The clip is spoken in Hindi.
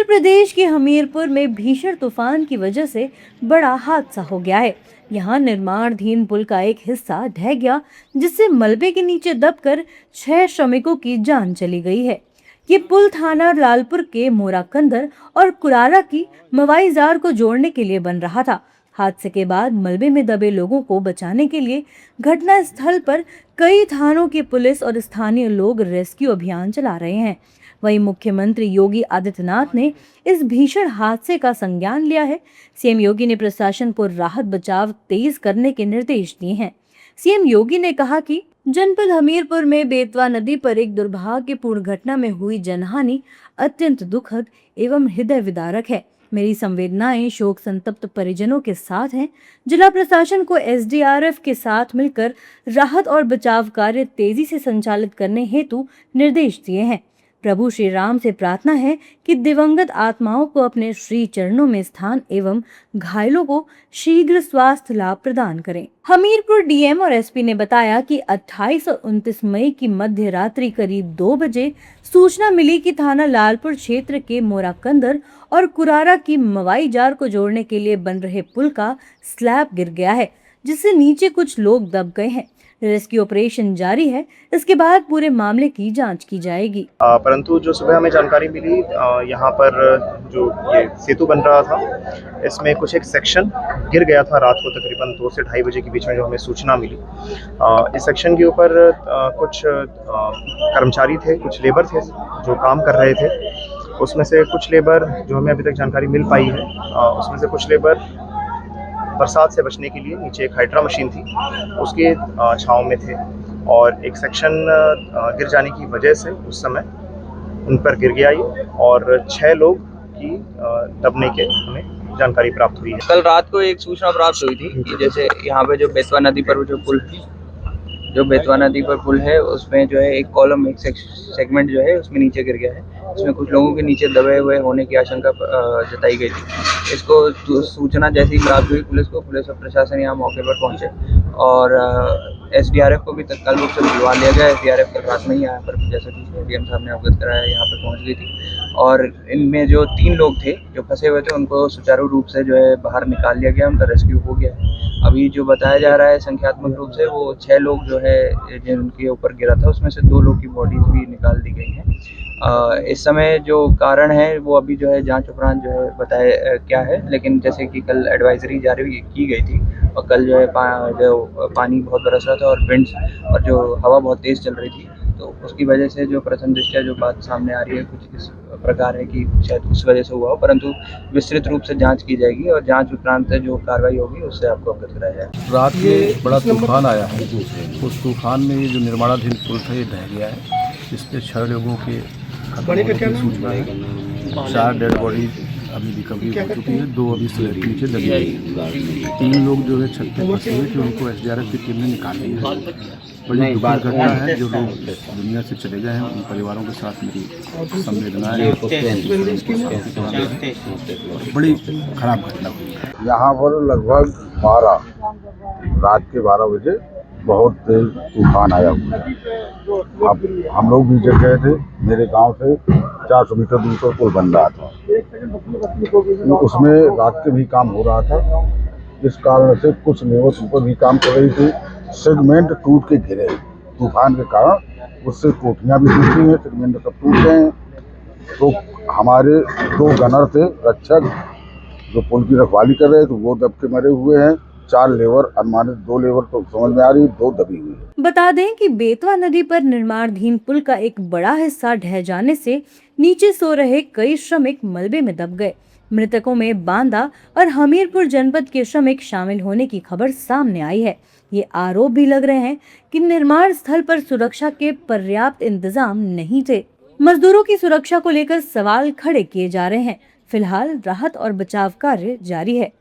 प्रदेश के हमीरपुर में भीषण तूफान की वजह से बड़ा हादसा हो गया है। यहाँ निर्माणाधीन पुल का एक हिस्सा ढह गया, जिससे मलबे के नीचे दबकर 6 श्रमिकों की जान चली गई है। ये पुल थाना लालपुर के मोराकंदर और कुरारा की मवाईजार को जोड़ने के लिए बन रहा था। हादसे के बाद मलबे में दबे लोगों को बचाने के लिए घटना स्थल पर कई थानों की पुलिस और स्थानीय लोग रेस्क्यू अभियान चला रहे हैं। वहीं मुख्यमंत्री योगी आदित्यनाथ ने इस भीषण हादसे का संज्ञान लिया है। सीएम योगी ने प्रशासन को राहत बचाव तेज करने के निर्देश दिए हैं। सीएम योगी ने कहा कि जनपद हमीरपुर में बेतवा नदी पर एक दुर्भाग्यपूर्ण घटना में हुई जनहानि अत्यंत दुखद एवं हृदय विदारक है। मेरी संवेदनाएं शोक संतप्त परिजनों के साथ हैं। जिला प्रशासन को एसडीआरएफ के साथ मिलकर राहत और बचाव कार्य तेजी से संचालित करने हेतु निर्देश दिए हैं। प्रभु श्री राम से प्रार्थना है कि दिवंगत आत्माओं को अपने श्री चरणों में स्थान एवं घायलों को शीघ्र स्वास्थ्य लाभ प्रदान करें। हमीरपुर डीएम और एसपी ने बताया कि 28 और 29 मई की मध्य रात्रि करीब 2 बजे सूचना मिली कि थाना लालपुर क्षेत्र के मोराकंदर और कुरारा की मवाईजार को जोड़ने के लिए बन रहे पुल का स्लैब गिर गया है, जिससे नीचे कुछ लोग दब गए हैं। रेस्क्यू ऑपरेशन जारी है। इसके बाद पूरे मामले की जांच की जाएगी। परंतु जो सुबह हमें जानकारी मिली, यहाँ पर जो ये सेतु बन रहा था, इसमें कुछ एक सेक्शन गिर गया था रात को तकरीबन 2 से 2:30 बजे के बीच में जो हमें सूचना मिली। इस सेक्शन के ऊपर कुछ कर्मचारी थे, कुछ लेबर थे जो काम कर रहे थे। उसमें से कुछ लेबर, जो हमें अभी तक जानकारी मिल पाई है, उसमें से कुछ लेबर बरसात से बचने के लिए नीचे एक हाइड्रा मशीन थी, उसके छांव में थे और एक सेक्शन गिर जाने की वजह से उस समय उन पर गिर गया ये, और 6 लोग की दबने के हमें जानकारी प्राप्त हुई है। कल रात को एक सूचना प्राप्त हुई थी कि जैसे यहाँ पे जो बेतवा नदी पर बेतवा नदी पर पुल है, उसमें जो है एक कॉलम, एक सेगमेंट जो है उसमें नीचे गिर गया है। इसमें कुछ लोगों के नीचे दबे हुए होने की आशंका जताई गई थी। इसको सूचना जैसे ही प्राप्त हुई पुलिस और प्रशासन यहाँ मौके पर पहुंचे और एसडीआरएफ को भी तत्काल रूप से बुलवा लिया गया। एसडीआरएफ कल रात में ही यहाँ पर, जैसा कि डीएम साहब ने अवगत कराया, यहाँ पर पहुँच गई थी और इनमें जो 3 लोग थे जो फंसे हुए थे, उनको सुचारू रूप से जो है बाहर निकाल लिया गया, उनका रेस्क्यू हो गया है। अभी जो बताया जा रहा है संख्यात्मक रूप से, वो 6 लोग जो है जिनके ऊपर गिरा था, उसमें से 2 लोग की बॉडीज भी निकाल दी गई हैं। इस समय जो कारण है वो अभी जो है जांच उपरांत जो है बताया क्या है, लेकिन जैसे कि कल एडवाइजरी जारी की गई थी और कल जो है पानी बहुत बरस रहा था और विंड्स और जो हवा बहुत तेज़ चल रही थी, तो उसकी वजह से जो प्रथम दृष्टया जो बात सामने आ रही है कुछ इस प्रकार है कि शायद उस वजह से हुआ हो, परंतु विस्तृत रूप से जांच की जाएगी और जांच उपरांत जो कार्रवाई होगी उससे आपको अवगत कराया जाएगा। रात में बड़ा तूफान आया है, उस तूफान में ये जो निर्माणाधीन पुल था ये ढह गया है। इस पे 6 लोगों के सूचना है। 4 डेड बॉडी अभी रिकवरी हो चुकी है, 2 अभी स्लैब के नीचे दबी है। 3 लोग जो है छत पे फंसे हुए थे, उनको एसडीआरएफ की टीम ने निकाल लिया है। बड़ी दुखद घटना है। जो लोग दुनिया से चले गए हैं उन परिवारों के साथ मेरी संवेदनाएं, बड़ी खराब घटना हुई है। यहाँ पर लगभग रात के 12 बजे बहुत तेज तूफान आया हुआ है। अब हम लोग भी जग गए थे। मेरे गांव से 400 मीटर दूर पर पुल बन रहा था, तो उसमें रात के भी काम हो रहा था। इस कारण से कुछ लेबर ऊपर भी काम कर रही थी। सेगमेंट टूट के गिरे तूफान के कारण, उससे कोठियाँ भी टूटी हैं, सेगमेंट सब टूट गए हैं। तो हमारे 2 गनर थे रक्षक जो पुल की रखवाली कर रहे थे, वो दब के मरे हुए हैं। 4 लेबर अनुमानित, 2 लेबर तो समझ में आ रही, 2 दबी हुई है। बता दें कि बेतवा नदी पर निर्माणाधीन पुल का एक बड़ा हिस्सा ढह जाने से नीचे सो रहे कई श्रमिक मलबे में दब गए। मृतकों में बांदा और हमीरपुर जनपद के श्रमिक शामिल होने की खबर सामने आई है। ये आरोप भी लग रहे हैं कि निर्माण स्थल पर सुरक्षा के पर्याप्त इंतजाम नहीं थे। मजदूरों की सुरक्षा को लेकर सवाल खड़े किए जा रहे हैं। फिलहाल राहत और बचाव कार्य जारी है।